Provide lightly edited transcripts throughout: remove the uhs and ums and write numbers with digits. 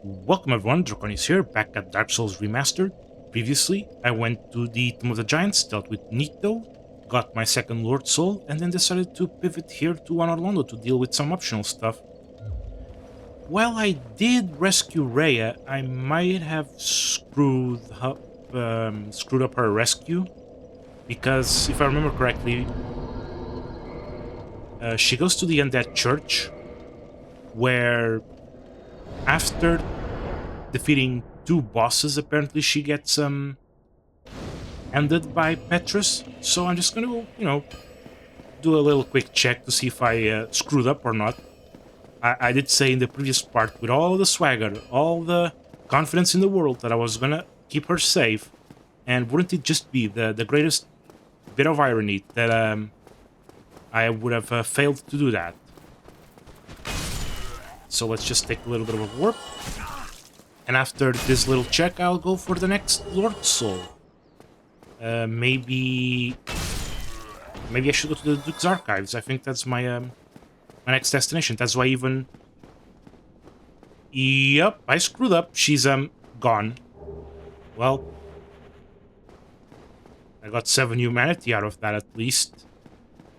Welcome everyone, Draconis here, back at Dark Souls Remastered. Previously, I went to the Tomb of the Giants, dealt with Nito, got my second Lord Soul, and then decided to pivot here to One Orlando to deal with some optional stuff. While I did rescue Rhea, I might have screwed up her rescue, because if I remember correctly, she goes to the Undead Church, where after defeating two bosses, apparently she gets ended by Petrus. So I'm just gonna, do a little quick check to see if I screwed up or not. I did say in the previous part, with all the swagger, all the confidence in the world, that I was gonna keep her safe. And wouldn't it just be the greatest bit of irony that I would have failed to do that? So let's just take a little bit of a warp. And after this little check, I'll go for the next Lord Soul. Maybe I should go to the Duke's Archives. I think that's my my next destination. That's why even... Yep, I screwed up. She's gone. Well, I got 7 humanity out of that at least.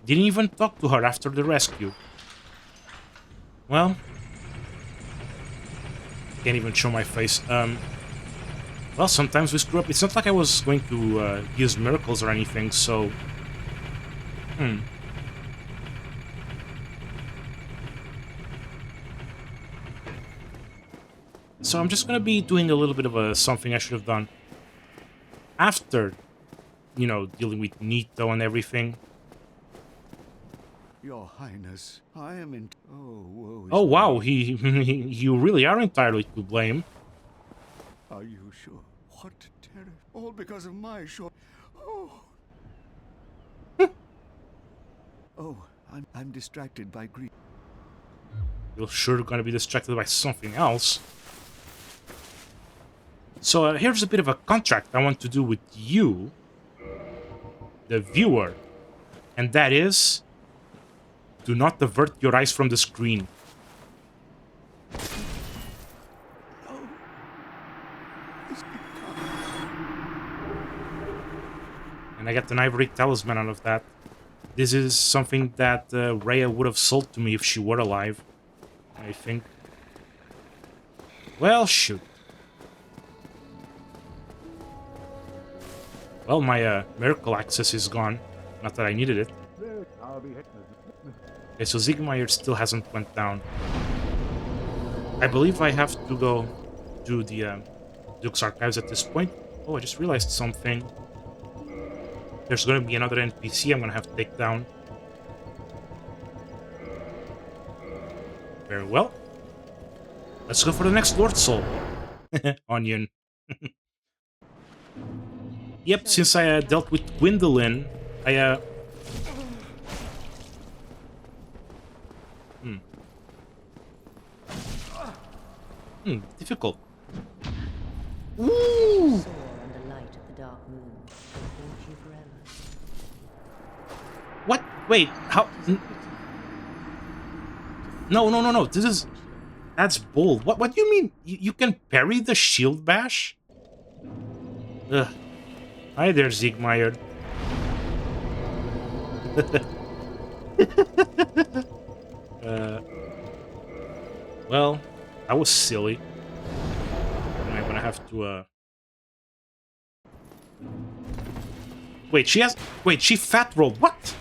Didn't even talk to her after the rescue. Well, can't even show my face. Well, sometimes we screw up. It's not like I was going to use miracles or anything, so... So I'm just gonna be doing a little bit of something I should have done after, dealing with Nito and everything. Your Highness, I am in... Oh, woe is Oh, wow, me. you really are entirely to blame. Are you sure? What terror. All because of my short... Oh. Oh, I'm distracted by grief. You're sure gonna be distracted by something else. So here's a bit of a contract I want to do with you, the viewer, and that is, do not divert your eyes from the screen. Oh. And I get an ivory talisman out of that. This is something that Rhea would have sold to me if she were alive, I think. Well, shoot. Well, my miracle access is gone. Not that I needed it. Okay, so Siegmeyer still hasn't went down. I believe I have to go to the Duke's Archives at this point. Oh, I just realized something. There's going to be another NPC I'm going to have to take down. Very well. Let's go for the next Lord Soul. Onion. Yep, since I dealt with Gwendolyn, I difficult. Ooh! Soar under light of the dark moon, will haunt you forever. What? Wait, how? No. This is... That's bold. What do you mean? You can parry the shield bash? Ugh. Hi there, Siegmeyer. Well, that was silly. I'm gonna have to, Wait, she fat rolled. What?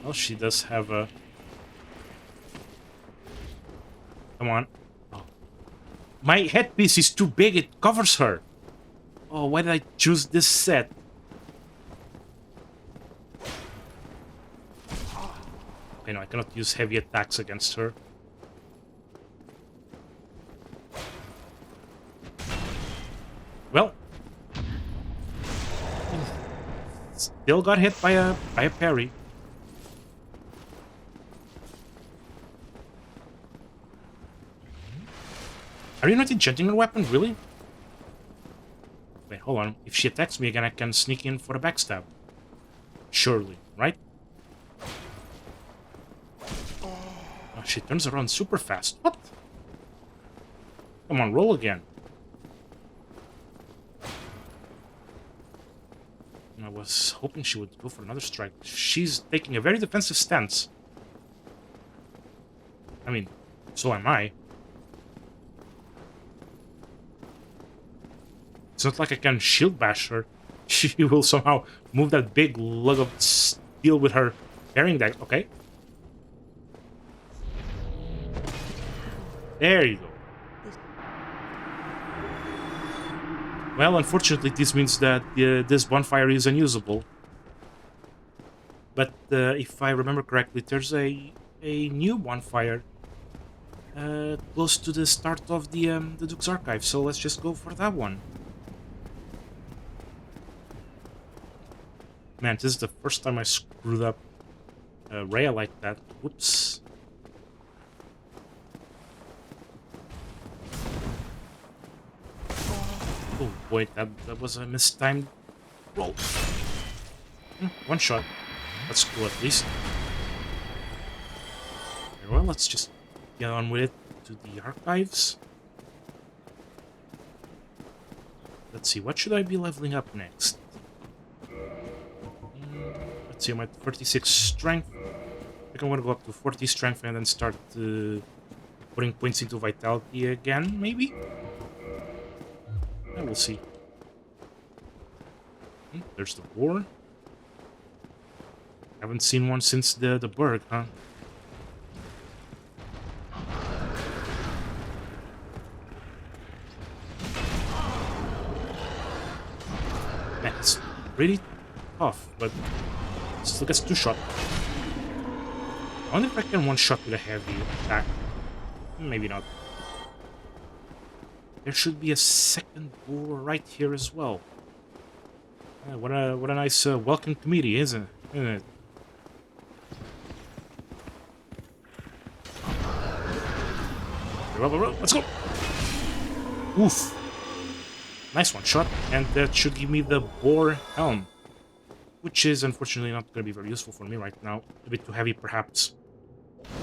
Well, she does have a... Come on. Oh. My headpiece is too big, it covers her. Oh, why did I choose this set? Okay, no, I cannot use heavy attacks against her. Well, still got hit by a parry. Are you not enchanting her weapon, really? Wait, hold on. If she attacks me again, I can sneak in for a backstab. Surely, right? Oh, she turns around super fast. What? Come on, roll again. I was hoping she would go for another strike. She's taking a very defensive stance. I mean, so am I. It's not like I can shield bash her. She will somehow move that big lug of steel with her carrying that. Okay. There you go. Well, unfortunately, this means that this bonfire is unusable. But if I remember correctly, there's a new bonfire close to the start of the Duke's Archive. So let's just go for that one. Man, this is the first time I screwed up Rhea like that. Whoops. Oh boy, that was a mistimed roll. One shot. That's cool at least. Very well, let's just get on with it to the archives. Let's see, what should I be leveling up next? Let's see, I'm at 36 strength. I think I'm gonna go up to 40 strength and then start putting points into vitality again, maybe? Yeah, we'll see. There's the boar. Haven't seen one since the berg, huh? Man, it's really tough, but still gets 2-shot. I wonder if I can one-shot with a heavy attack. Maybe not. There should be a second boar right here as well. What a nice welcome committee, isn't it? Let's go! Oof! Nice one shot, and that should give me the boar helm, which is unfortunately not going to be very useful for me right now. A bit too heavy, perhaps.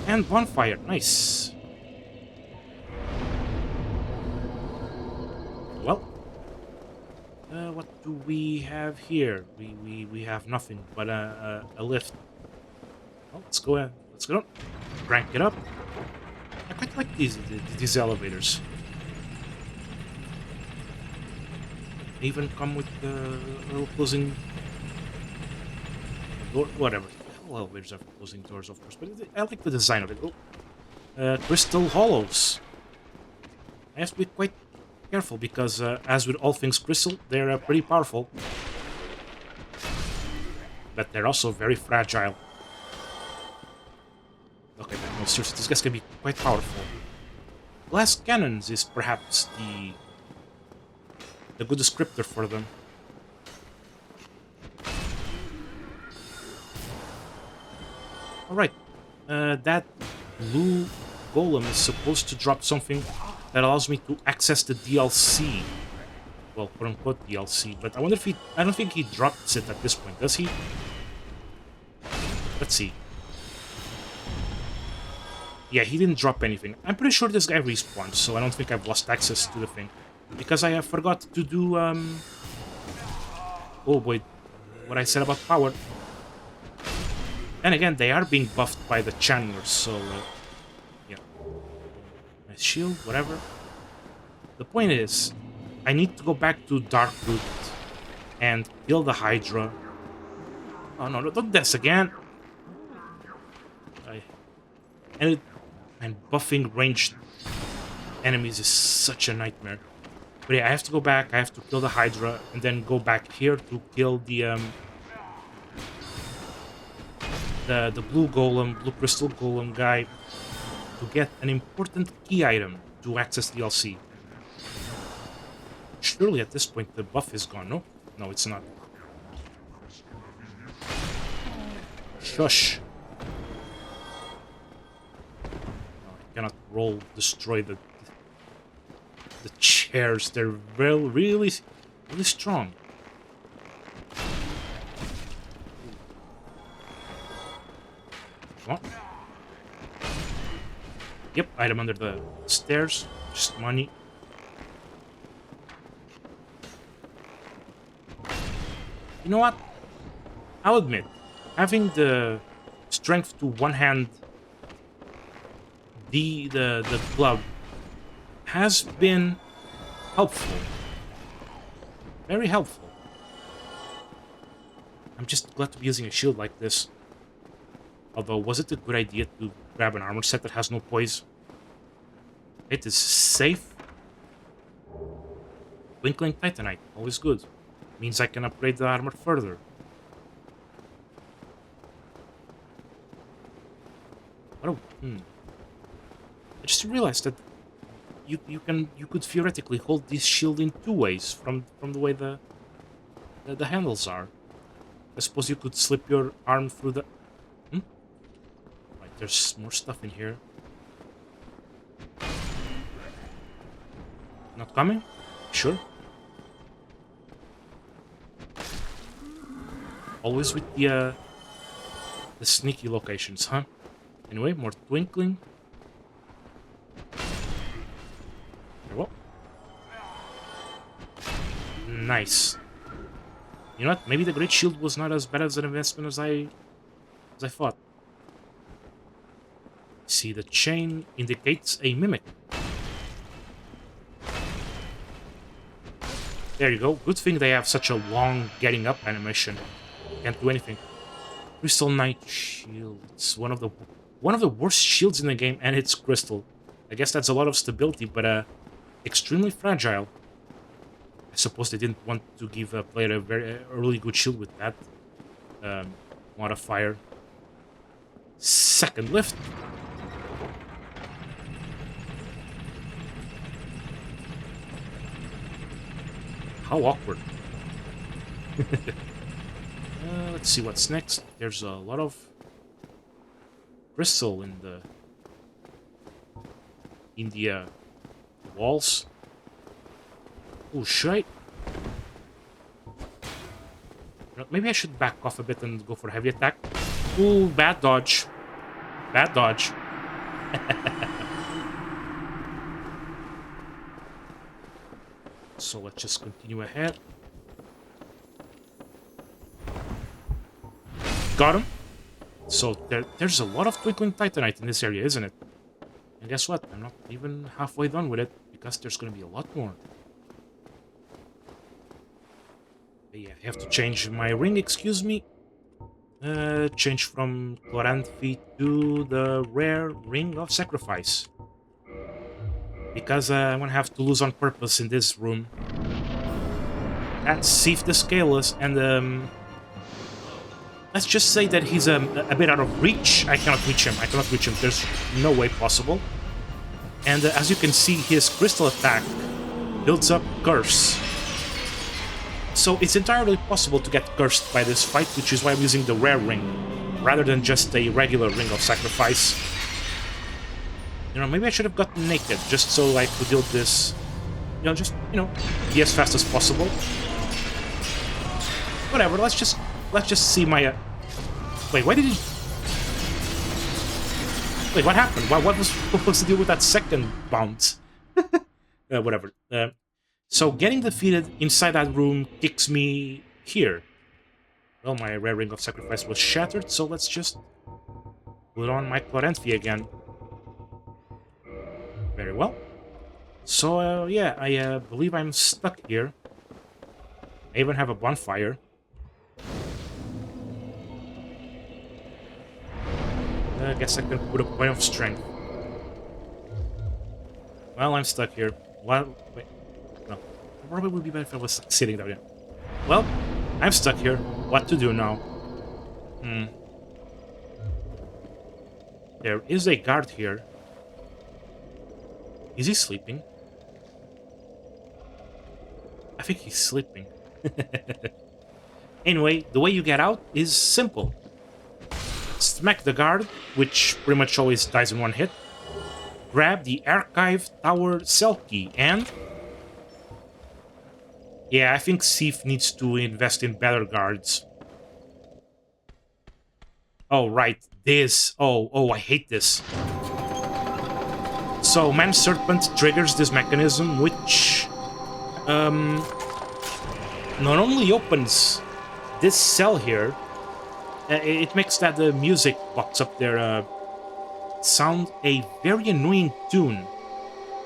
And bonfire, nice. Well, what do we have here? We have nothing but a lift. Well, let's go. Let's go. Crank it up. I quite like these elevators. They even come with a little closing door. Whatever. All elevators have closing doors, of course, but I like the design of it. Oh, crystal hollows. I have to be quite careful because, as with all things crystal, they're pretty powerful. But they're also very fragile. Okay, no, seriously, this guy's gonna be quite powerful. Glass cannons is perhaps the good descriptor for them. Alright, that blue golem is supposed to drop something that allows me to access the DLC. Well, quote-unquote DLC, but I wonder if I don't think he drops it at this point, does he? Let's see. Yeah, he didn't drop anything. I'm pretty sure this guy respawned, so I don't think I've lost access to the thing. Because I forgot to do, oh boy, what I said about power. And again, they are being buffed by the channelers, so, yeah. Nice shield, whatever. The point is, I need to go back to Darkroot and kill the Hydra. Oh no, don't this again! And buffing ranged enemies is such a nightmare. But yeah, I have to go back, I have to kill the Hydra, and then go back here to kill the blue golem, blue crystal golem guy, to get an important key item to access DLC. Surely at this point the buff is gone, no? No, it's not. Shush. Cannot destroy the chairs. They're really strong. Come on. Yep, item under the stairs. Just money. You know what? I'll admit, having the strength to one-hand the club has been helpful. Very helpful. I'm just glad to be using a shield like this. Although, was it a good idea to grab an armor set that has no poise? It is safe. Twinkling Titanite, always good. Means I can upgrade the armor further. Oh, I just realized that you could theoretically hold this shield in two ways from the way the handles are. I suppose you could slip your arm through the. Right, there's more stuff in here. Not coming? Sure. Always with the sneaky locations, huh? Anyway, more twinkling. Very well. Nice. You know what? Maybe the Great Shield was not as bad as an investment as I thought. See, the chain indicates a mimic. There you go. Good thing they have such a long getting up animation. Can't do anything. Crystal Knight shields. One of the worst shields in the game, and it's crystal. I guess that's a lot of stability, but extremely fragile. I suppose they didn't want to give a player a really good shield with that modifier. Second lift. How awkward. Let's see what's next. There's a lot of crystal in the walls. Oh, should I? Maybe I should back off a bit and go for heavy attack. Ooh, bad dodge. Bad dodge. So let's just continue ahead. Got him. So there's a lot of Twinkling Titanite in this area, isn't it? And guess what? I'm not even halfway done with it, because there's going to be a lot more. But yeah, I have to change my ring, excuse me. Change from Chloranthy to the rare Ring of Sacrifice. Because I'm going to have to lose on purpose in this room. That's Seath the Scaleless, and let's just say that he's a bit out of reach. I cannot reach him. There's no way possible. And as you can see, his crystal attack builds up curse. So it's entirely possible to get cursed by this fight, which is why I'm using the rare ring, rather than just a regular Ring of Sacrifice. You know, maybe I should have gotten naked, just so I could deal this, be as fast as possible. Whatever, let's just see my, wait, why did he... Wait, what happened? What was the deal with that second bounce? Whatever. So getting defeated inside that room kicks me here. Well, my rare Ring of Sacrifice was shattered, so let's just put on my Chloranthy again. Very well. So, yeah, I believe I'm stuck here. I even have a bonfire. I guess I can put a point of strength. Well, I'm stuck here. What? Wait. No. It probably would be better if I was sitting down. Yeah. Well, I'm stuck here. What to do now? There is a guard here. Is he sleeping? I think he's sleeping. Anyway, the way you get out is simple. Smack the guard, which pretty much always dies in one hit. Grab the Archive Tower cell key, and... yeah, I think Seath needs to invest in better guards. Oh, right. This. Oh, I hate this. So, Man Serpent triggers this mechanism, which... not only opens this cell here, it makes that the music box up there sound a very annoying tune,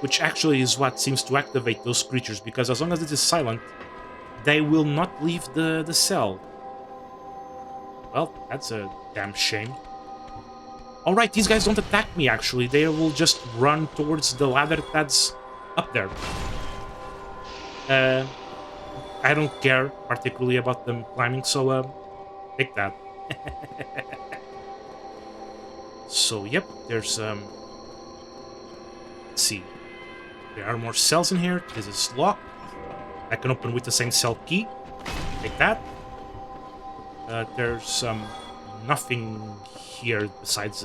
which actually is what seems to activate those creatures, because as long as it is silent, they will not leave the cell. Well, that's a damn shame. Alright, these guys don't attack me, actually. They will just run towards the ladder that's up there. I don't care particularly about them climbing, so take that. So, yep, there's, let's see. There are more cells in here. This is locked. I can open with the same cell key. Take that. There's nothing here besides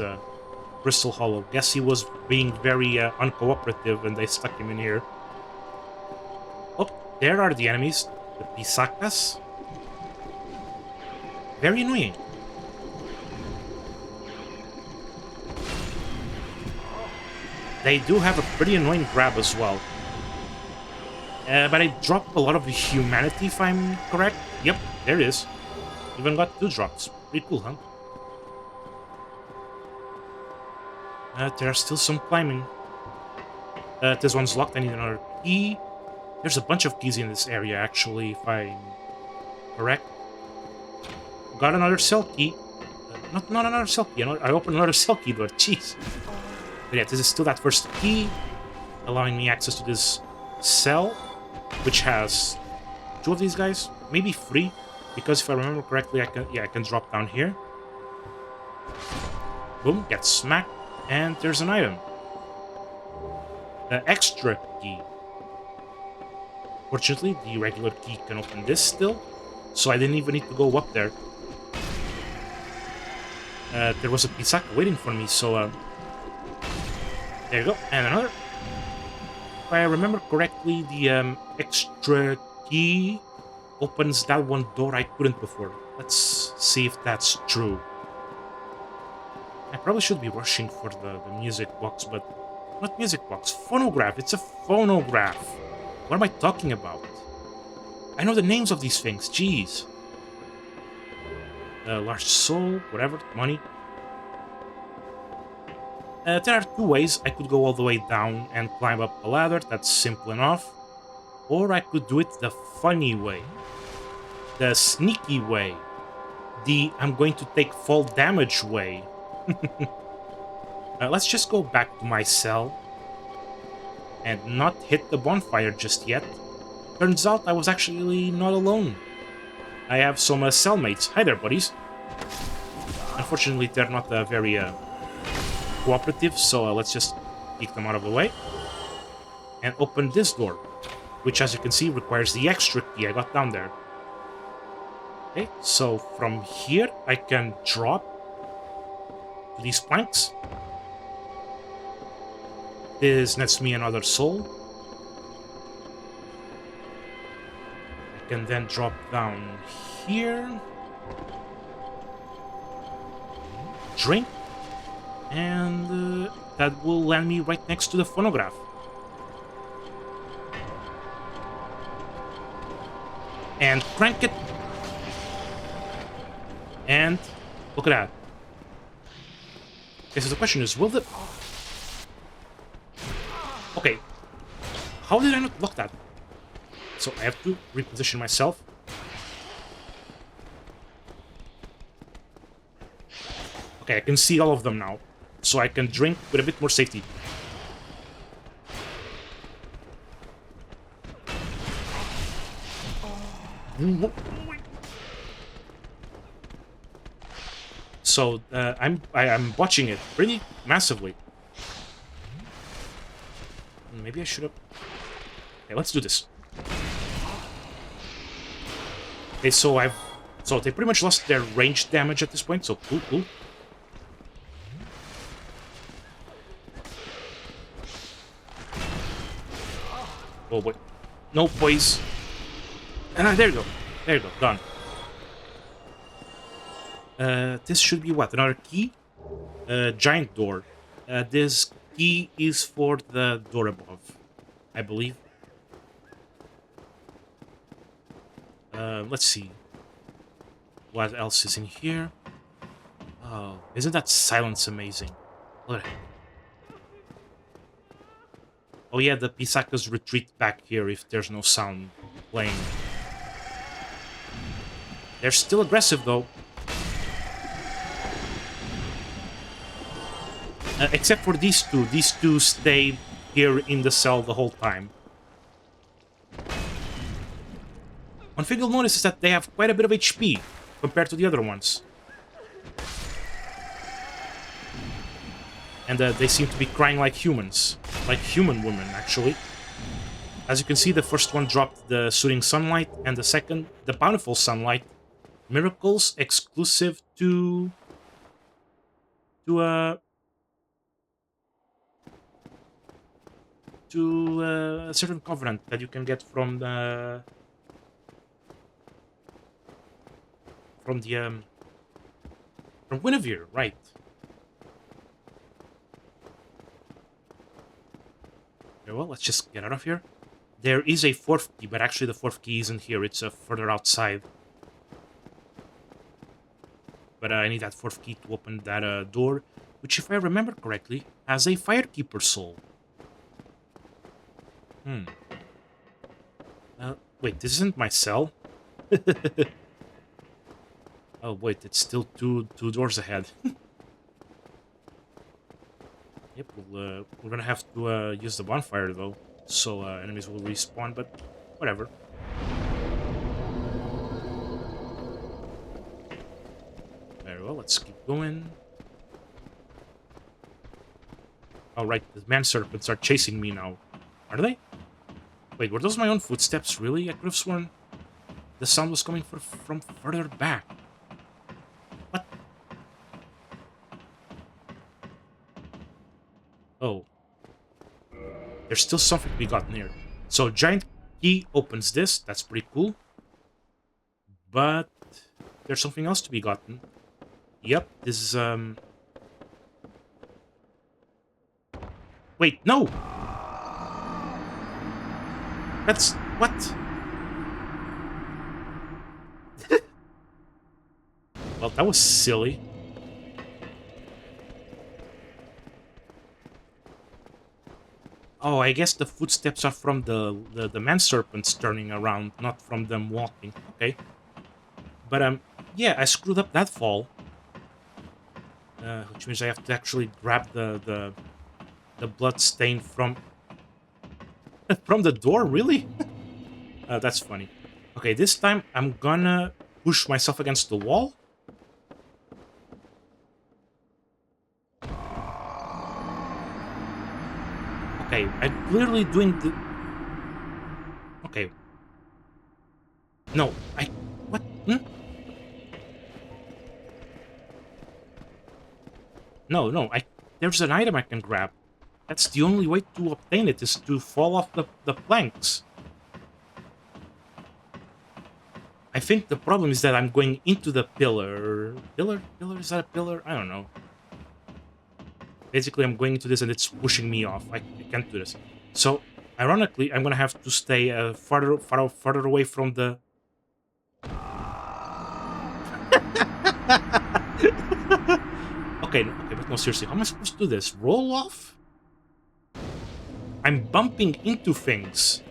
Crystal Hollow. Guess he was being very uncooperative and they stuck him in here. Oh, there are the enemies. The Pisakas. Very annoying. They do have a pretty annoying grab as well. But I dropped a lot of humanity, if I'm correct. Yep, there it is. Even got 2 drops. Pretty cool, huh? There are still some climbing. This one's locked. I need another key. There's a bunch of keys in this area, actually, if I'm correct. Got another cell key. Not another cell key. I opened another cell key, but jeez. But yeah, this is still that first key, allowing me access to this cell, which has 2 of these guys, maybe 3, because if I remember correctly, I can drop down here. Boom, get smacked, and there's an item. The extra key. Fortunately, the regular key can open this still, so I didn't even need to go up there. There was a Pisaka waiting for me, so there you go, and another. If I remember correctly, the extra key opens that one door I couldn't before. Let's see if that's true. I probably should be rushing for the music box, but not music box, phonograph. It's a phonograph. What am I talking about? I know the names of these things, jeez. Large soul, whatever, money. There are 2 ways. I could go all the way down and climb up a ladder, that's simple enough. Or I could do it the funny way. The sneaky way. The I'm going to take fall damage way. Let's just go back to my cell. And not hit the bonfire just yet. Turns out I was actually not alone. I have some cellmates. Hi there, buddies. Unfortunately, they're not very cooperative, so let's just kick them out of the way. And open this door, which, as you can see, requires the extra key I got down there. Okay, so from here, I can drop to these planks. This nets me another soul. I can then drop down here. Drink. And that will land me right next to the phonograph. And crank it. And look at that. Okay, so the question is, will the... Okay. How did I not block that? So I have to reposition myself. Okay, I can see all of them now. So I can drink with a bit more safety. So I'm watching it pretty massively. Maybe I should have... Okay, let's do this. Okay, so they pretty much lost their range damage at this point, so cool. Oh boy. No, boys. And there you go. There you go. Done. This should be what? Another key? Giant door. This key is for the door above, I believe. Let's see. What else is in here? Oh, isn't that silence amazing? Look at it. Oh yeah, the Pisakas retreat back here if there's no sound playing. They're still aggressive though. Except for these two. These two stay here in the cell the whole time. One thing you'll notice is that they have quite a bit of HP compared to the other ones. And they seem to be crying like humans. Like human women, actually. As you can see, the first one dropped the soothing sunlight, and the second, the bountiful sunlight. Miracles exclusive to a certain covenant that you can get from the from Guinevere, right? Okay, well, let's just get out of here. There is a fourth key, but actually the fourth key isn't here. It's further outside. But I need that fourth key to open that door, which, if I remember correctly, has a Firekeeper soul. Wait, this isn't my cell? Oh, wait, it's still two doors ahead. Yep, we're gonna have to use the bonfire, though, so enemies will respawn, but whatever. Very well, let's keep going. Oh, right, the man serpents are chasing me now. Are they? Wait, were those my own footsteps, really? I could have sworn the sound was coming from further back. What? Oh. There's still something to be gotten here. So, giant key opens this. That's pretty cool. But there's something else to be gotten. Yep, this is, Wait, no! That's... what? Well, that was silly. Oh, I guess the footsteps are from the man serpents turning around, not from them walking. Okay. But, yeah, I screwed up that fall. Which means I have to actually grab the blood stain from... from the door, really? That's funny. Okay, this time I'm gonna push myself against the wall. Okay, I'm literally doing the... Okay. No, what? No, there's an item I can grab. That's the only way to obtain it, is to fall off the planks. I think the problem is that I'm going into the pillar. Pillar? Is that a pillar? I don't know. Basically, I'm going into this and it's pushing me off. I can't do this. So, ironically, I'm gonna have to stay farther away from the... Okay, but no, seriously, how am I supposed to do this? Roll off? I'm bumping into things.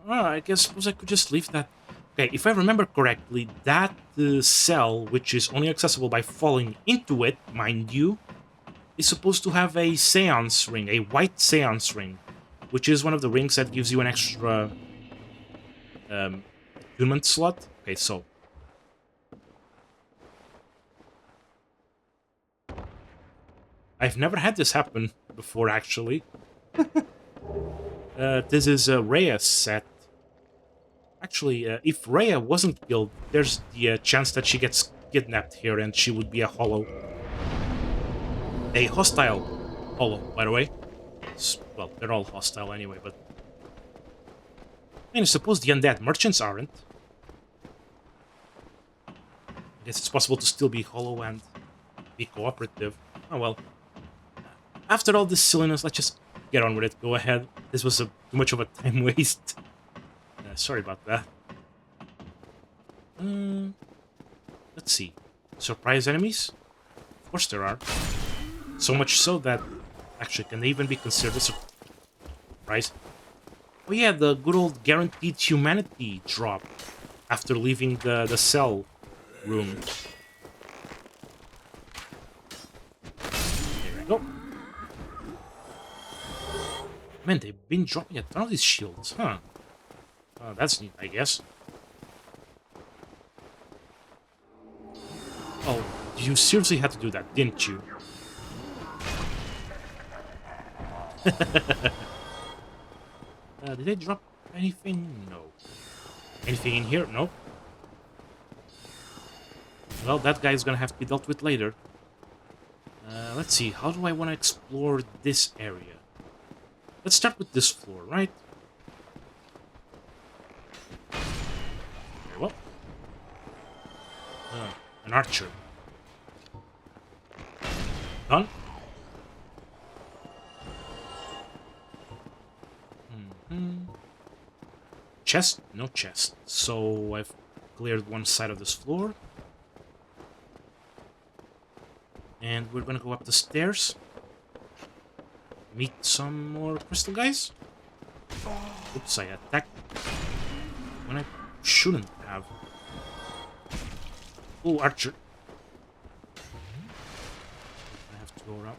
I suppose I could just leave that. Okay, if I remember correctly, that cell, which is only accessible by falling into it, mind you, is supposed to have a seance ring, a white seance ring, which is one of the rings that gives you an extra attunement slot. Okay, so... I've never had this happen before, actually. This is Rhea's set. Actually, if Rhea wasn't killed, there's the chance that she gets kidnapped here and she would be a hollow. A hostile hollow, by the way. Well, they're all hostile anyway, but... I mean, I suppose the undead merchants aren't. I guess it's possible to still be hollow and be cooperative. Oh well. After all this silliness, let's just get on with it. Go ahead. This was too much of a time waste. Sorry about that. Let's see. Surprise enemies? Of course there are. So much so that... Actually, can they even be considered a surprise? Oh yeah, the good old guaranteed humanity drop after leaving the cell room. There we go. Man, they've been dropping a ton of these shields, huh? That's neat, I guess. Oh, you seriously had to do that, didn't you? Did they drop anything? No. Anything in here? No. Well, that guy's gonna have to be dealt with later. Let's see, how do I want to explore this area? Let's start with this floor, right? Very well. An archer. Done? Chest? No chest. So I've cleared one side of this floor. And we're gonna go up the stairs. Meet some more crystal guys. Oops, I attacked when I shouldn't have. Oh, archer. I have to go around.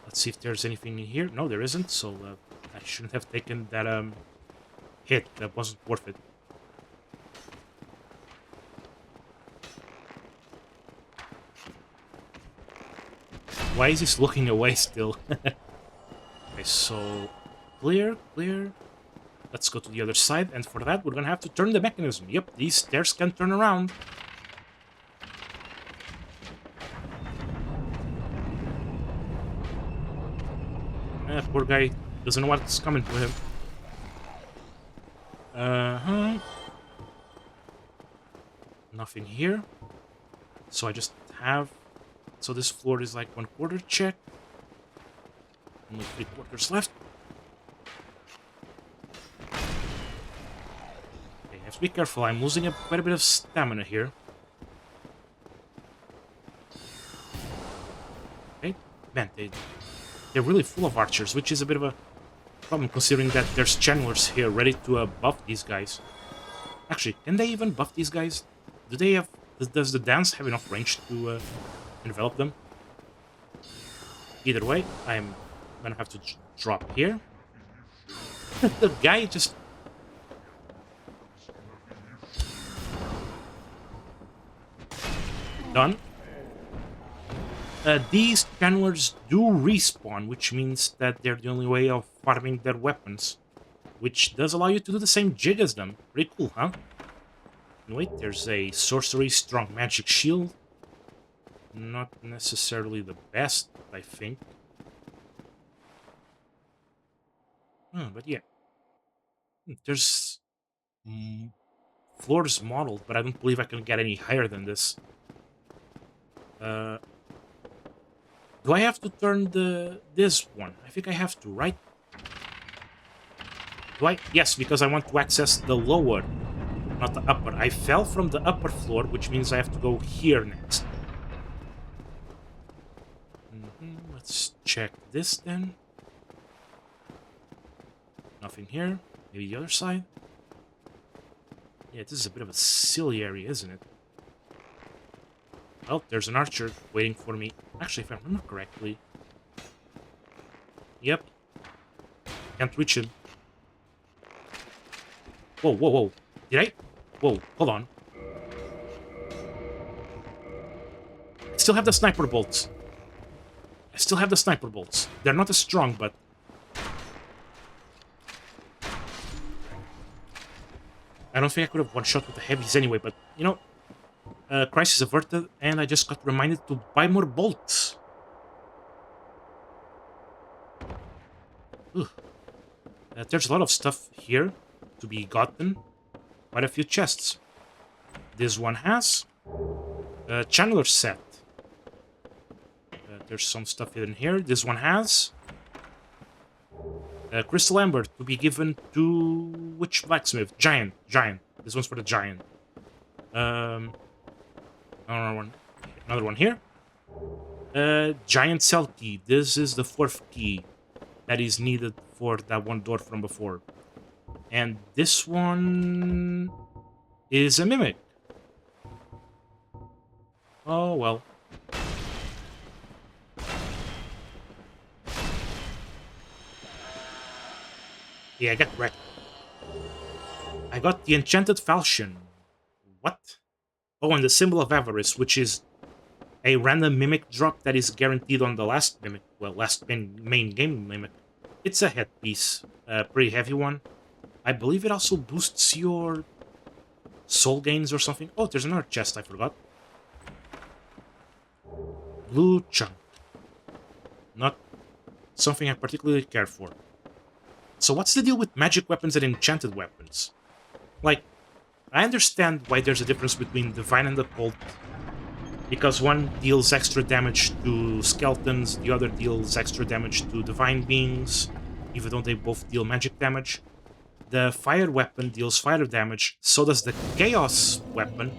Let's see if there's anything in here. No, there isn't, so I shouldn't have taken that hit. That wasn't worth it. Why is he looking away still? Okay, so clear. Let's go to the other side, and for that we're gonna have to turn the mechanism. Yep, these stairs can turn around. Poor guy doesn't know what's coming for him. Nothing here. So I just have... So this floor is like 1/4 check. Only 3/4 left. Okay, I have to be careful. I'm losing quite a bit of stamina here. Okay, man, they're really full of archers, which is a bit of a problem considering that there's channelers here ready to buff these guys. Actually, can they even buff these guys? Do they have... Does the dance have enough range to envelop them? Either way, I'm gonna have to drop here. The guy just... Done. These channelers do respawn, which means that they're the only way of farming their weapons. Which does allow you to do the same jig as them. Pretty cool, huh? And wait, there's a sorcery strong magic shield. Not necessarily the best, I think. But yeah. There's floors modeled, but I don't believe I can get any higher than this. Do I have to turn this one? I think I have to, right? Do I? Yes, because I want to access the lower, not the upper. I fell from the upper floor, which means I have to go here next. Let's check this then. Nothing here. Maybe the other side. Yeah, this is a bit of a silly area, isn't it? Well, there's an archer waiting for me. Actually, if I remember correctly... Yep. Can't reach him. Whoa. Did I? Whoa, hold on. I still have the sniper bolts. They're not as strong, but... I don't think I could have one-shot with the heavies anyway, but, you know... crisis averted, and I just got reminded to buy more bolts. There's a lot of stuff here to be gotten. Quite a few chests. This one has a channeler set. There's some stuff in here. This one has Crystal Amber to be given to which blacksmith? Giant. This one's for the giant. Another one here. Giant cell key. This is the 4th key that is needed for that one door from before. And this one is a mimic. Oh, well. Yeah, I got wrecked. I got the Enchanted Falchion. What? Oh, and the Symbol of Avarice, which is a random mimic drop that is guaranteed on the last mimic. Well, last main game mimic. It's a headpiece. A pretty heavy one. I believe it also boosts your soul gains or something. Oh, there's another chest I forgot. Blue chunk. Not something I particularly care for. So what's the deal with magic weapons and enchanted weapons? Like, I understand why there's a difference between Divine and Occult, because one deals extra damage to skeletons, the other deals extra damage to divine beings, even though they both deal magic damage. The fire weapon deals fire damage, so does the chaos weapon,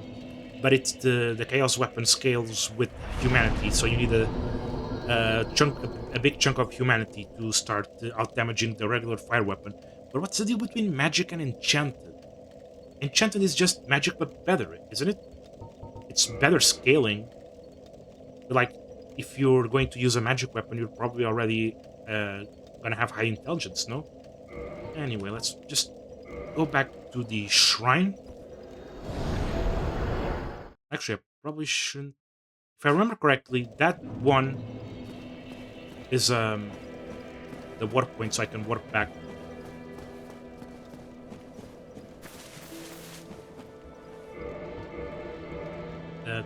but it's the chaos weapon scales with humanity, so you need a big chunk of humanity to start out-damaging the regular fire weapon. But what's the deal between magic and enchanted? Enchanted is just magic but better, isn't it? It's better scaling. Like, if you're going to use a magic weapon, you're probably already gonna have high intelligence, no? Anyway, let's just go back to the shrine. Actually, I probably shouldn't... If I remember correctly, that one is the warp point, so I can warp back.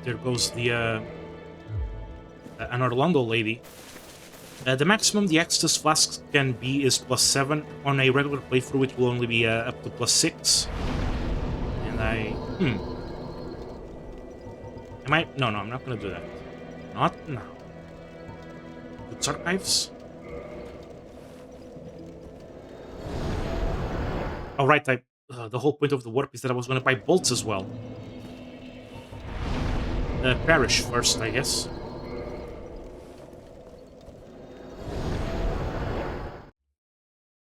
There goes the an Orlando lady. The maximum the Extus flasks can be is +7. On a regular playthrough, it will only be up to +6. And Am I? No, I'm not gonna do that. Not now. Boots Archives? Oh, right, the whole point of the warp is that I was gonna buy bolts as well. Parish first, I guess.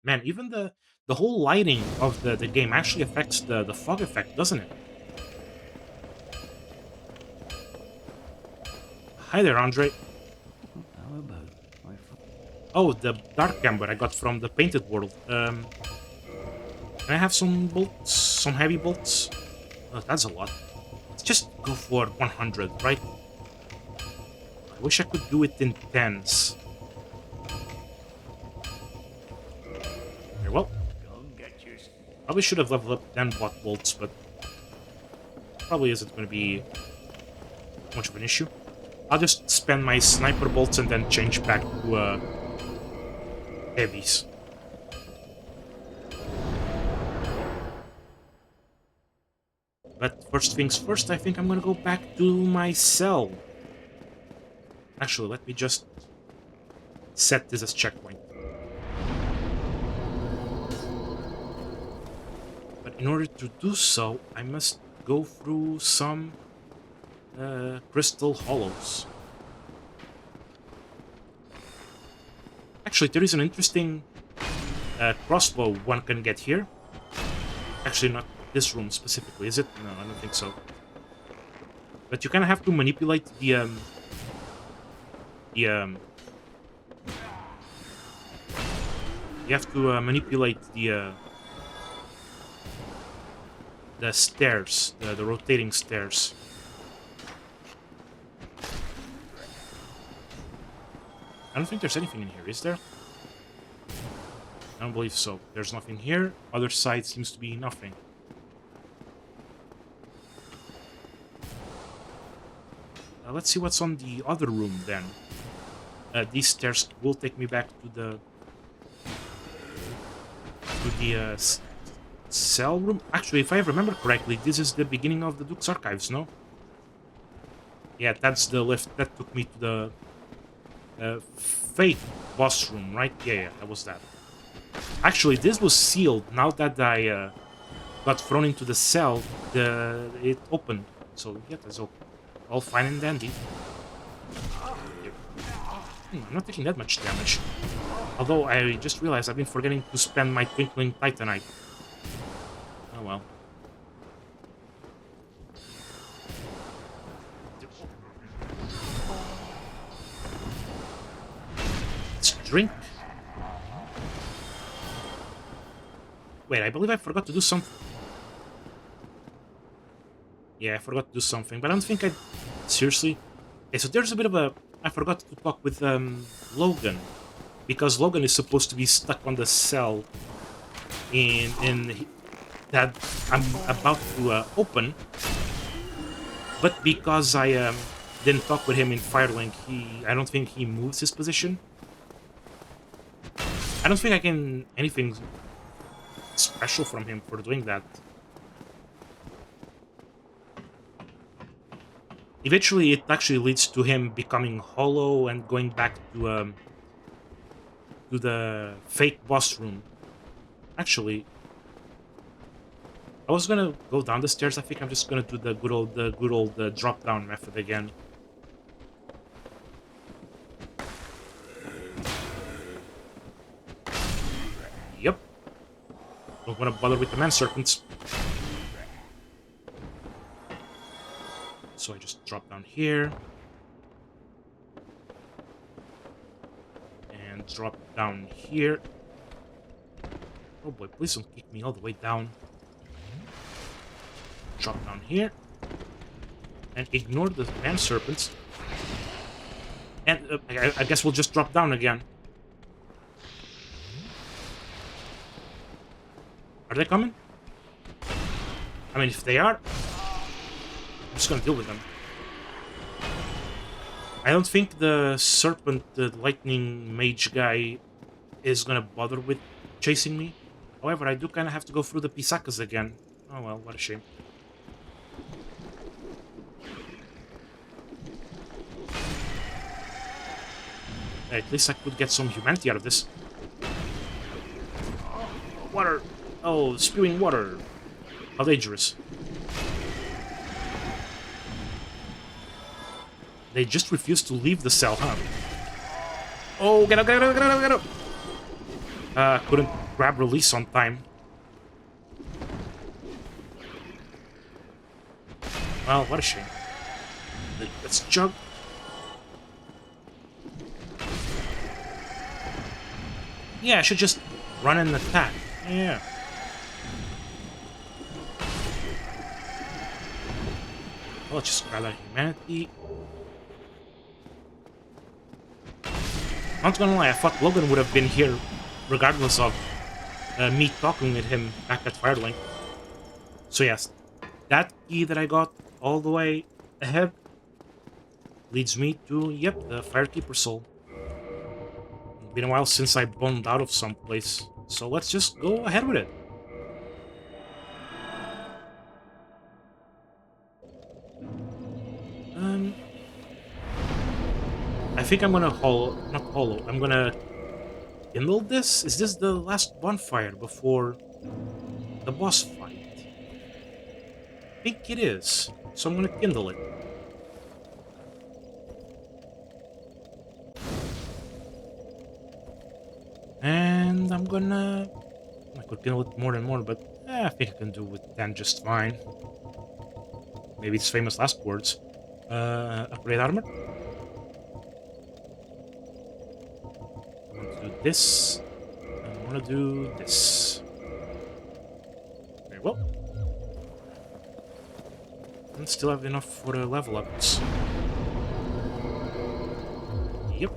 Man, even the whole lighting of the game actually affects the fog effect, doesn't it? Hi there, Andre. How about my Oh, the dark amber I got from the painted world. Can I have some bolts? Some heavy bolts? Oh, that's a lot. Let's just go for 100, right? I wish I could do it in 10s. Very well. Probably should have leveled up then bought bolts, but probably isn't going to be much of an issue. I'll just spend my sniper bolts and then change back to heavies. But first things first, I think I'm gonna go back to my cell. Actually, let me just set this as checkpoint. But in order to do so, I must go through some crystal hollows. Actually, there is an interesting crossbow one can get here. Actually, not this room specifically, is it? No, I don't think so. But you kind of have to manipulate the you have to manipulate the stairs, the rotating stairs. I don't think there's anything in here, is there? I don't believe so. There's nothing here. Other side seems to be nothing. Let's see what's on the other room then. These stairs will take me back to the cell room. Actually, if I remember correctly, this is the beginning of the Duke's Archives, no? Yeah, that's the lift that took me to the Fate boss room, right? Yeah, that was that. Actually, this was sealed. Now that I got thrown into the cell, it opened. So yeah, that's all fine and dandy. I'm not taking that much damage. Although I just realized I've been forgetting to spend my Twinkling Titanite. Oh well. Let's drink. Wait, I believe I forgot to do something. Yeah, I forgot to do something, but I don't think I... Seriously? Okay, so there's a bit of a... I forgot to talk with Logan. Because Logan is supposed to be stuck on the cell that I'm about to open. But because I didn't talk with him in Firelink, I don't think he moves his position. I don't think I can... anything special from him for doing that. Eventually, it actually leads to him becoming hollow and going back to the fake boss room. Actually, I was gonna go down the stairs. I think I'm just gonna do the good old drop down method again. Yep. Don't want to bother with the man serpents. So I just drop down here. And drop down here. Oh boy, please don't kick me all the way down. Drop down here. And ignore the man serpents. And I guess we'll just drop down again. Are they coming? I mean, if they are, I'm just gonna deal with them. I don't think the serpent, the lightning mage guy, is gonna bother with chasing me. However, I do kind of have to go through the Pisakas again. Oh well, what a shame. At least I could get some humanity out of this. Water! Oh, spewing water. How dangerous. They just refuse to leave the cell, huh? Oh, get up, get up, get up, get up! Couldn't grab release on time. Well, what a shame. Let's jump. Yeah, I should just run and attack. Yeah. Well, let's just grab that humanity. Not gonna lie, I thought Logan would have been here regardless of me talking with him back at Firelink. So yes, that key that I got all the way ahead leads me to, yep, the Firekeeper Soul. It's been a while since I boned out of someplace, so let's just go ahead with it. I think I'm gonna I'm gonna kindle this? Is this the last bonfire before the boss fight? I think it is, so I'm gonna kindle it. And I'm gonna... I could kindle it more and more, but I think I can do with 10 just fine. Maybe it's famous last words. Upgrade armor. I want to do this. I want to do this. Very well. And still have enough for the level ups. Yep.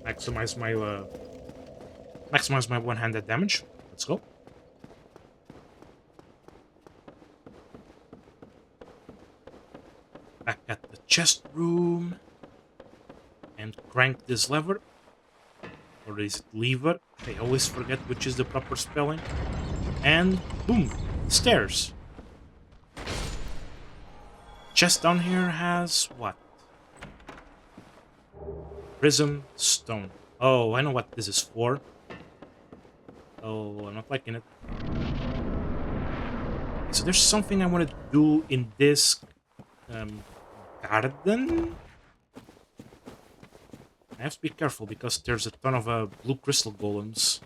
Maximize my one-handed damage. Let's go. Back at the chest room. And crank this lever. Or is it lever? I always forget which is the proper spelling. And boom! Stairs. Chest down here has what? Prism stone. Oh, I know what this is for. Oh, I'm not liking it. So there's something I want to do in this garden. I have to be careful because there's a ton of blue crystal golems.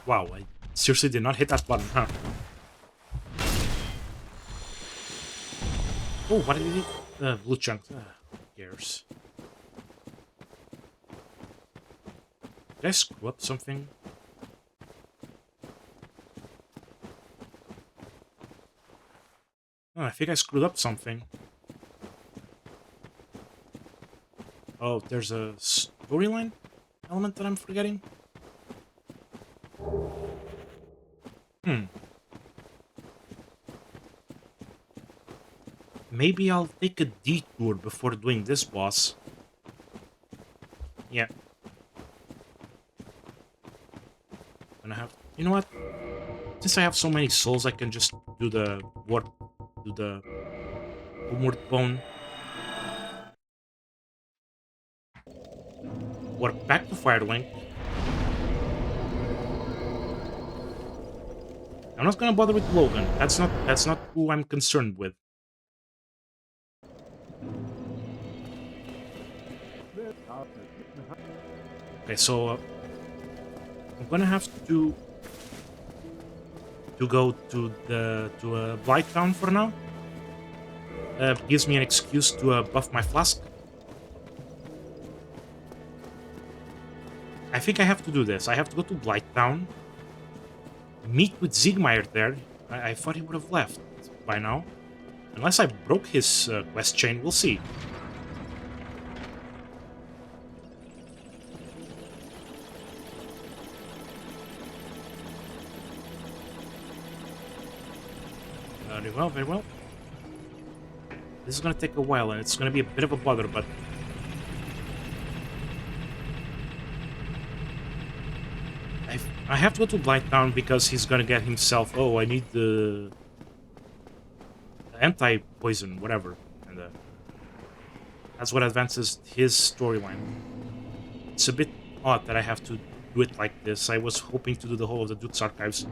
Wow, I seriously did not hit that button, huh? Oh, what did it eat? Blue chunk. Who cares? Did I screw up something? Oh, I think I screwed up something. Oh, there's a storyline element that I'm forgetting? Maybe I'll take a detour before doing this boss. Yeah. Gonna have... You know what? Since I have so many souls, I can just do the warp... Do the... Homeward bone. Warp back to Firelink. I'm not gonna bother with Logan. That's not who I'm concerned with. Okay, so I'm gonna have to go to the Blight Town for now. Gives me an excuse to buff my flask. I think I have to do this. I have to go to Blight Town, meet with Siegmeyer there. I thought he would have left by now. Unless I broke his quest chain, we'll see. Very well, very well. This is gonna take a while, and it's gonna be a bit of a bother, but... I have to go to Blight Town because he's gonna get himself... Oh, I need the... anti-poison, whatever. And that's what advances his storyline. It's a bit odd that I have to do it like this. I was hoping to do the whole of the Duke's Archives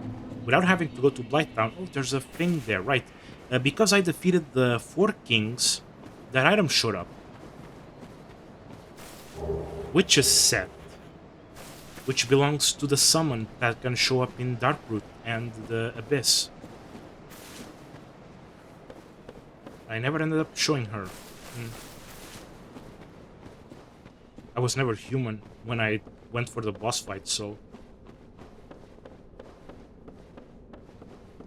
without having to go to Blight Town. Oh, there's a thing there, right. Because I defeated the 4 kings, that item showed up. Witch's Set, which belongs to the summon that can show up in Darkroot and the Abyss. I never ended up showing her. I was never human when I went for the boss fight, so...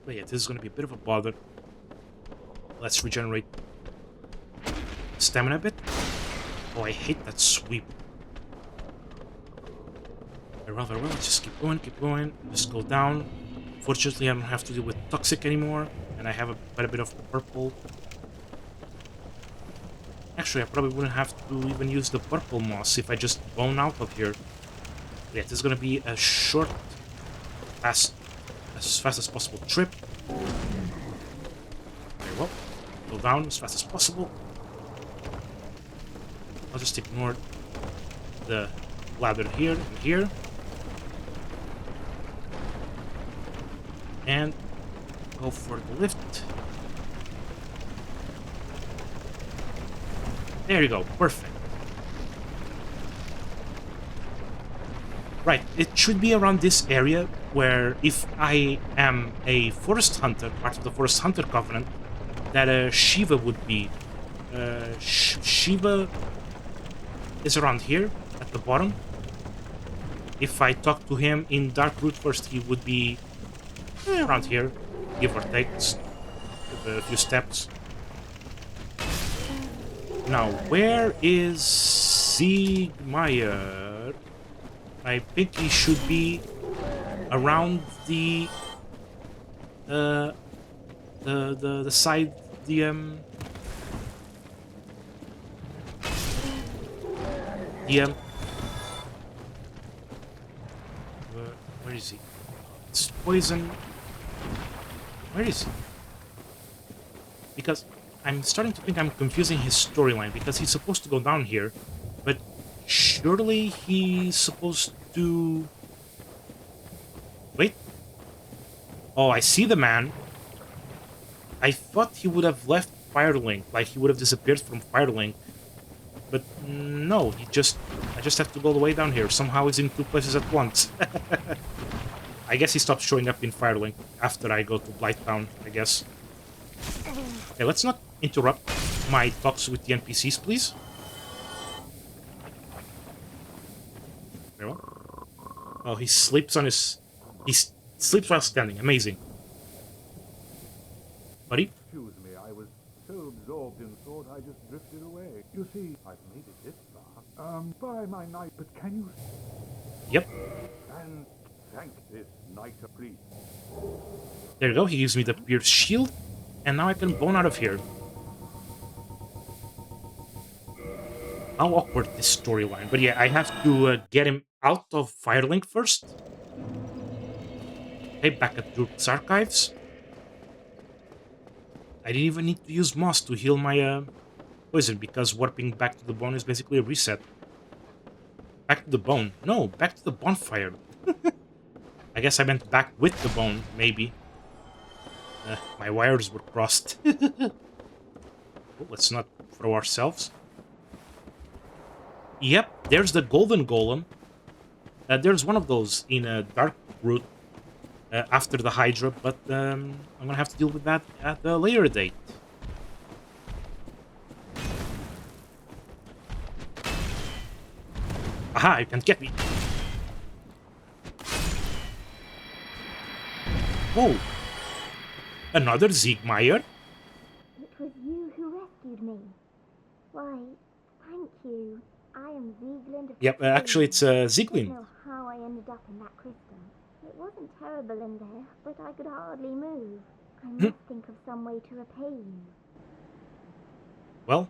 But yeah, this is gonna be a bit of a bother. Let's regenerate stamina a bit. Oh, I hate that sweep. Very well, very well. Let's just keep going. Just go down. Fortunately, I don't have to deal with toxic anymore, and I have quite a bit of purple. Actually, I probably wouldn't have to even use the purple moss if I just bone out of here. Yeah, this is gonna be a short, as fast as possible trip. Very well. Go down as fast as possible. I'll just ignore the ladder here and here. And go for the lift. There you go, perfect. Right, it should be around this area where if I am a forest hunter, part of the forest hunter covenant, that Shiva would be. Shiva is around here, at the bottom. If I talk to him in Darkroot first, he would be around here, give or take a few steps. Now, where is Siegmeyer? I think he should be around the side, where is he? It's poison. Where is he? Because I'm starting to think I'm confusing his storyline, because he's supposed to go down here, but surely he's supposed to... Wait. Oh, I see the man. I thought he would have left Firelink, like he would have disappeared from Firelink. But no, I just have to go all the way down here. Somehow he's in two places at once. I guess he stopped showing up in Firelink after I go to Blighttown, I guess. Okay, let's not interrupt my talks with the NPCs, please. Very well. Oh, he sleeps on his... He sleeps while standing. Amazing. Buddy? Excuse me, I was so absorbed in thought I just drifted away. You see, I've made it this far. By my knight, but can you... Yep. And thank this knight of priest. There you go. He gives me the pierced shield. And now I can bone out of here. How awkward this storyline. But yeah, I have to get him out of Firelink first. Okay, back at Droop's archives. I didn't even need to use moss to heal my poison, because warping back to the bone is basically a reset. Back to the bone. No, back to the bonfire. I guess I meant back with the bone, maybe. My wires were crossed. Oh, let's not throw ourselves. Yep, there's the golden golem. There's one of those in a dark route after the Hydra, but I'm gonna have to deal with that at a later date. Aha, you can't get me. Oh, another Siegmeyer? It was you who rescued me. Why, thank you. I am Ziegland of Yep, actually it's I Zieglin. don't know how I ended up in that crystal. It wasn't terrible in there, but I could hardly move. I must think of some way to repay you. Well,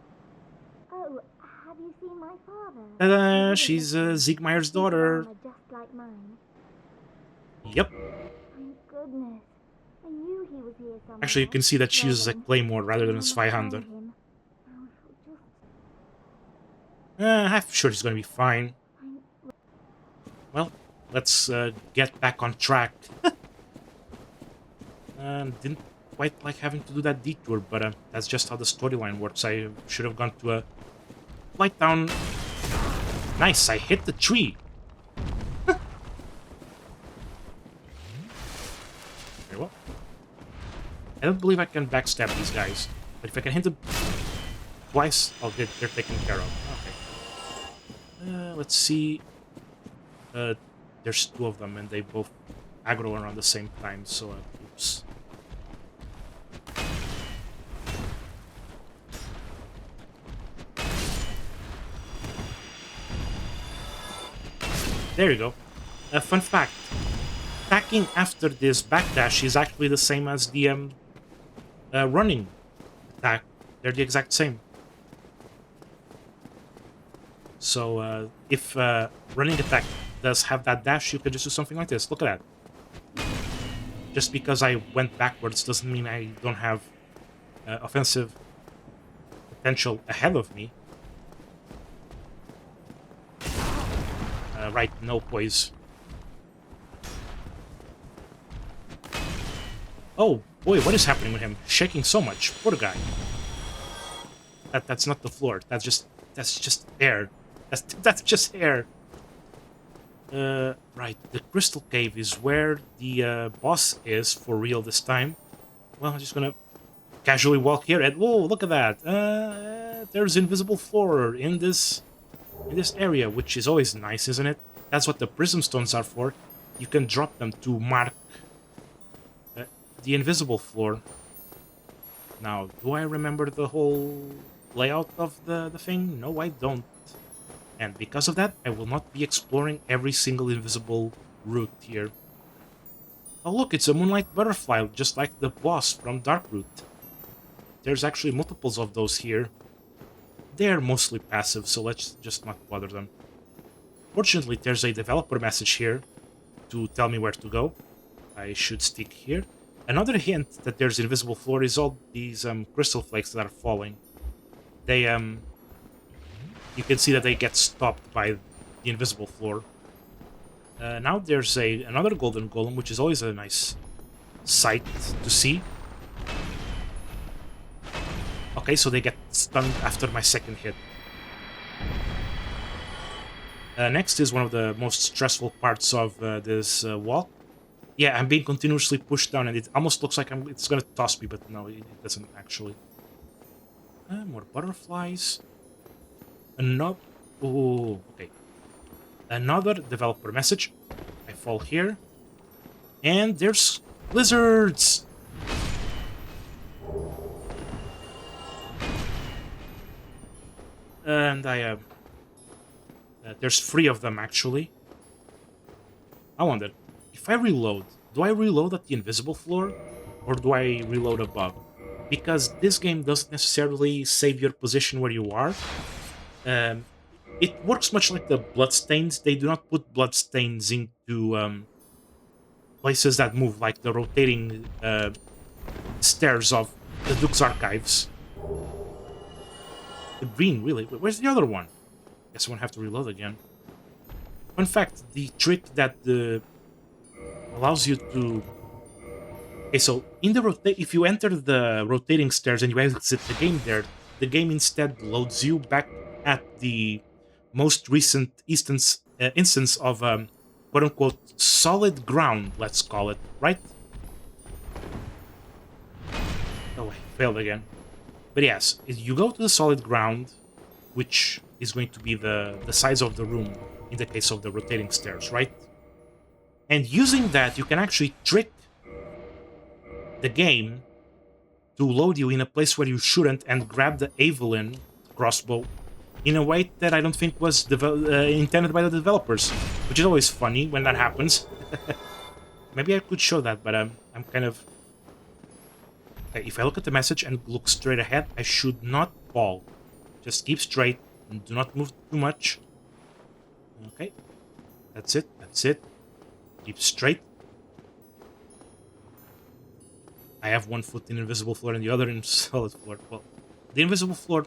Oh, have you seen my father? she's Siegmeyer's daughter. Just like mine. Yep. Thank goodness. I knew he was here somewhere. Actually, you can see that she uses a Well then, claymore rather than a I must Zweihander. find him. I shall just... I'm sure he's gonna be fine. Well, let's get back on track. Didn't quite like having to do that detour, but that's just how the storyline works. I should have gone to a Blighttown. Nice, I hit the tree. Very well. I don't believe I can backstab these guys, but if I can hit them twice, oh, they're taken care of. Okay. Let's see. There's two of them, and they both aggro around the same time, so oops. There you go. Fun fact. Attacking after this backdash is actually the same as the running attack. They're the exact same. So if running attack does have that dash, you could just do something like this. Look at that. Just because I went backwards doesn't mean I don't have offensive potential ahead of me. Right, no poise. Oh boy, what is happening with him? Shaking so much. Poor guy. That's not the floor. That's just air. That's just air. Right, the crystal cave is where the boss is for real this time. Well, I'm just gonna casually walk here and whoa, look at that. There's invisible floor in this area, which is always nice, isn't it? That's what the prism stones are for. You can drop them to mark the invisible floor. Now, do I remember the whole layout of the thing? No, I don't. And because of that, I will not be exploring every single invisible route here. Oh look, it's a moonlight butterfly, just like the boss from Darkroot. There's actually multiples of those here. They're mostly passive, so let's just not bother them. Fortunately, there's a developer message here to tell me where to go. I should stick here. Another hint that there's invisible floor is all these crystal flakes that are falling. They you can see that they get stopped by the invisible floor. Now there's another golden golem, which is always a nice sight to see. Okay, so they get stunned after my second hit. Next is one of the most stressful parts of this walk. Yeah, I'm being continuously pushed down, and it almost looks like it's gonna toss me, but no, it doesn't actually. More butterflies. Another. Oh, okay. Another developer message. I fall here, and there's lizards. And there's 3 of them actually. I wonder, if I reload, do I reload at the invisible floor, or do I reload above? Because this game doesn't necessarily save your position where you are. It works much like the bloodstains. They do not put bloodstains into places that move, like the rotating stairs of the Duke's Archives. The green, really? Where's the other one? Guess I won't have to reload again. Fun fact, the trick that allows you to... Okay, so in the if you enter the rotating stairs and you exit the game there, the game instead loads you back at the most recent instance of quote-unquote solid ground, let's call it, right? Oh, I failed again. But yes, you go to the solid ground, which is going to be the size of the room in the case of the rotating stairs, right? And using that, you can actually trick the game to load you in a place where you shouldn't and grab the Evelyn crossbow in a way that I don't think was intended by the developers, which is always funny when that happens. Maybe I could show that, but I'm kind of... Okay, if I look at the message and look straight ahead, I should not fall. Just keep straight and do not move too much. Okay, that's it, that's it. Keep straight. I have one foot in invisible floor and the other in solid floor. Well, the invisible floor,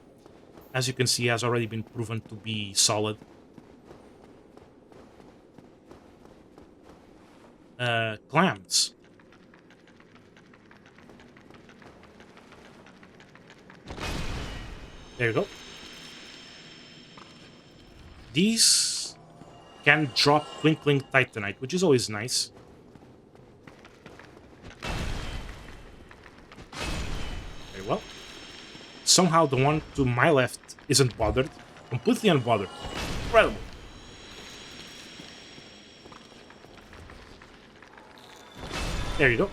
as you can see, has already been proven to be solid. Clams. There you go. These can drop Twinkling Titanite, which is always nice. Very well. Somehow the one to my left isn't bothered. Completely unbothered. Incredible. There you go.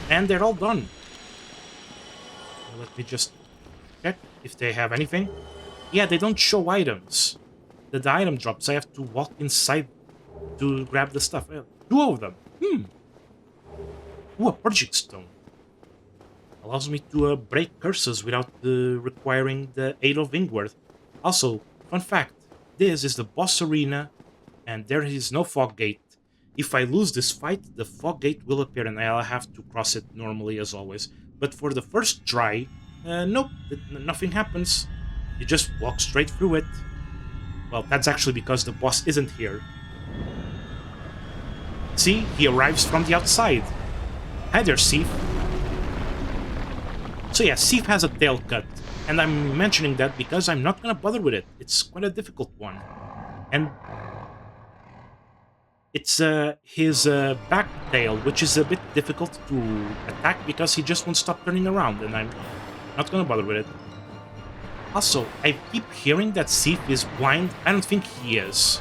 And they're all done. Let me just check if they have anything. Yeah, they don't show items. The item drops. I have to walk inside to grab the stuff. 2 of them. Ooh, a purging stone. Allows me to break curses without requiring the aid of Ingworth. Also, fun fact, this is the boss arena and there is no fog gate. If I lose this fight, the fog gate will appear and I'll have to cross it normally as always. But for the first try, nope, nothing happens. You just walk straight through it. Well, that's actually because the boss isn't here. See, he arrives from the outside. Hi there, Seath. So yeah, Seath has a tail cut, and I'm mentioning that because I'm not gonna bother with it. It's quite a difficult one. And it's his back tail, which is a bit difficult to attack because he just won't stop turning around, and I'm not gonna bother with it. Also, I keep hearing that Seath is blind. I don't think he is.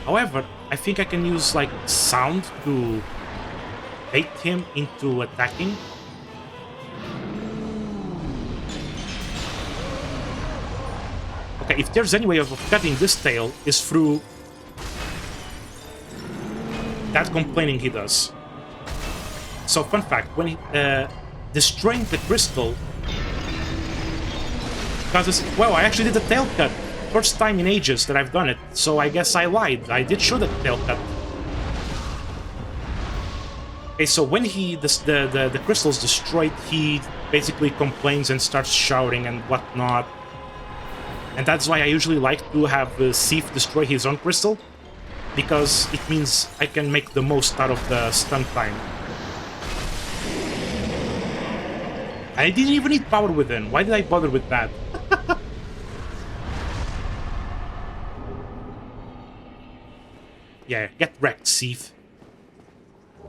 However, I think I can use, like, sound to bait him into attacking. Okay, if there's any way of cutting this tail, is through that complaining he does. So, fun fact, when he, destroying the crystal causes... Well, I actually did a tail cut. First time in ages that I've done it, so I guess I lied. I did show the tail cut. Okay, so when the crystal's destroyed, he basically complains and starts shouting and whatnot. And that's why I usually like to have Seath destroy his own crystal, because it means I can make the most out of the stun time. I didn't even need Power Within. Why did I bother with that? Yeah, get wrecked, Seath.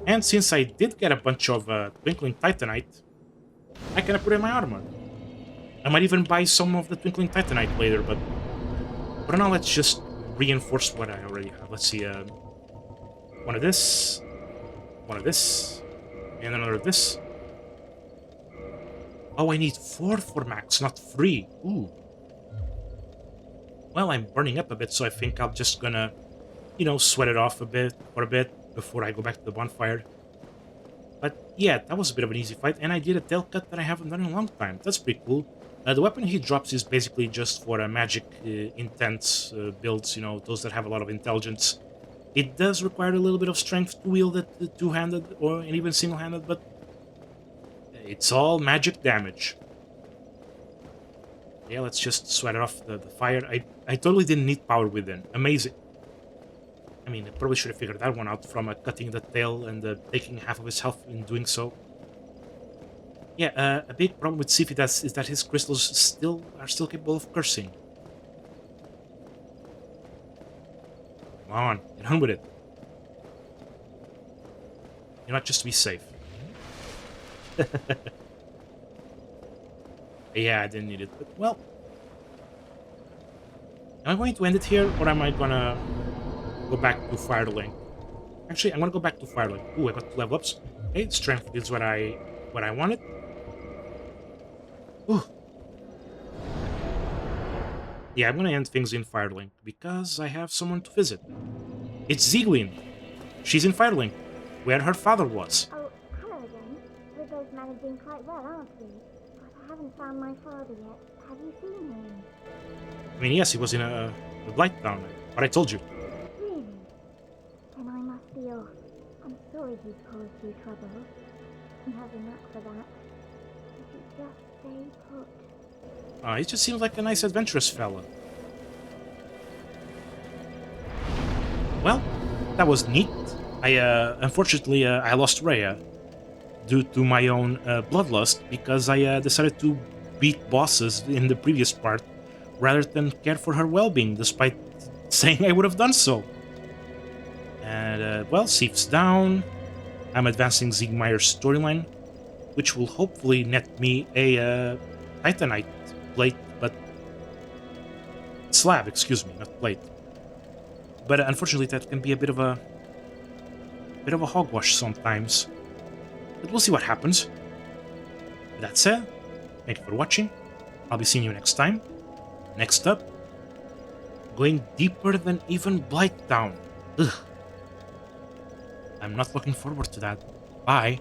And since I did get a bunch of Twinkling Titanite, I can put in my armor. I might even buy some of the Twinkling Titanite later, but for now, let's just reinforce what I already have. Let's see, one of this, and another of this. Oh, I need 4 for max, not 3. Ooh. Well, I'm burning up a bit, so I think I'm just gonna, you know, sweat it off for a bit before I go back to the bonfire. But yeah, that was a bit of an easy fight, and I did a tail cut that I haven't done in a long time. That's pretty cool. The weapon he drops is basically just for magic intense builds, you know, those that have a lot of intelligence. It does require a little bit of strength to wield it two-handed or even single-handed, but it's all magic damage. Yeah, let's just sweat it off the fire. I totally didn't need Power Within. Amazing. I mean, I probably should have figured that one out from cutting the tail and taking half of his health in doing so. Yeah, a big problem with Seath is that his crystals are still capable of cursing. Come on, get on with it. You're not just to be safe. Yeah, I didn't need it, but well. Am I going to end it here, or am I gonna go back to Firelink? Actually, I'm gonna go back to Firelink. Ooh, I got 2 level ups. Okay, strength is what I wanted. Ooh. Yeah, I'm gonna end things in Firelink because I have someone to visit. It's Zieglin. She's in Firelink, where her father was. Oh, hello again. We're both managing quite well, aren't we? But I haven't found my father yet. Have you seen him? I mean, yes, he was in a blight town, but I told you. Really? Then I must be off. I'm sorry he's caused you trouble. He has a knack for that. If you just stay put. He just seems like a nice, adventurous fella. Well, that was neat. Unfortunately, I lost Rhea due to my own bloodlust because I decided to beat bosses in the previous part rather than care for her well-being, despite saying I would have done so. And, well, Seath's down. I'm advancing Siegmeyer's storyline, which will hopefully net me a Titanite plate, but... slab, excuse me, not plate. But unfortunately, that can be a bit of a hogwash sometimes. But we'll see what happens. With that said, thank you for watching. I'll be seeing you next time. Next up, going deeper than even Blight Town. Ugh. I'm not looking forward to that. Bye.